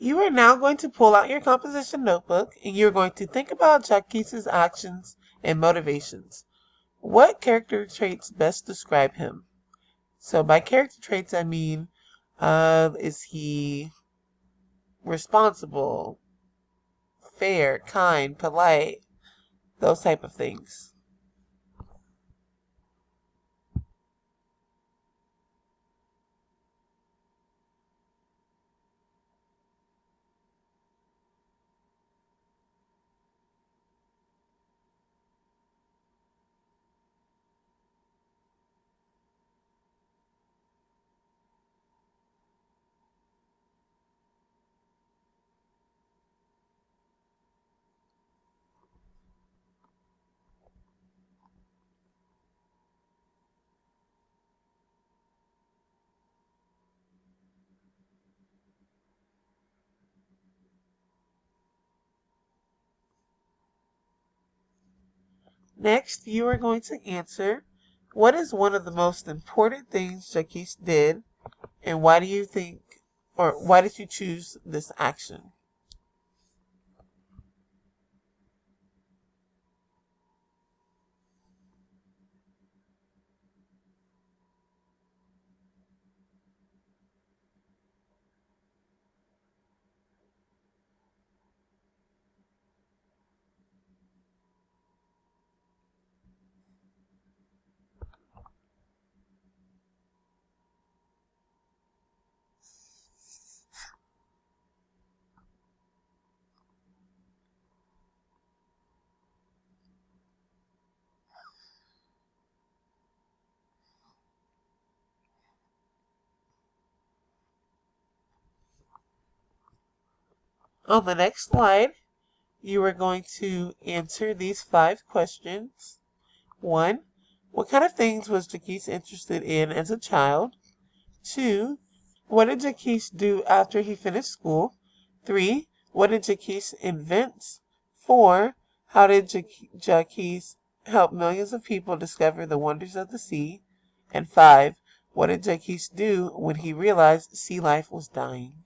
You are now going to pull out your composition notebook and you're going to think about Jackie's actions and motivations. What character traits best describe him? So by character traits, I mean, is he responsible, fair, kind, polite, those type of things. Next, you are going to answer, what is one of the most important things Jackie did, and why do you think, or why did you choose this action? On the next slide, you are going to answer these 5 questions. 1. What kind of things was Jackie interested in as a child? 2. What did Jackie do after he finished school? 3. What did Jackie invent? 4. How did Jackie help millions of people discover the wonders of the sea? And 5. What did Jackie do when he realized sea life was dying?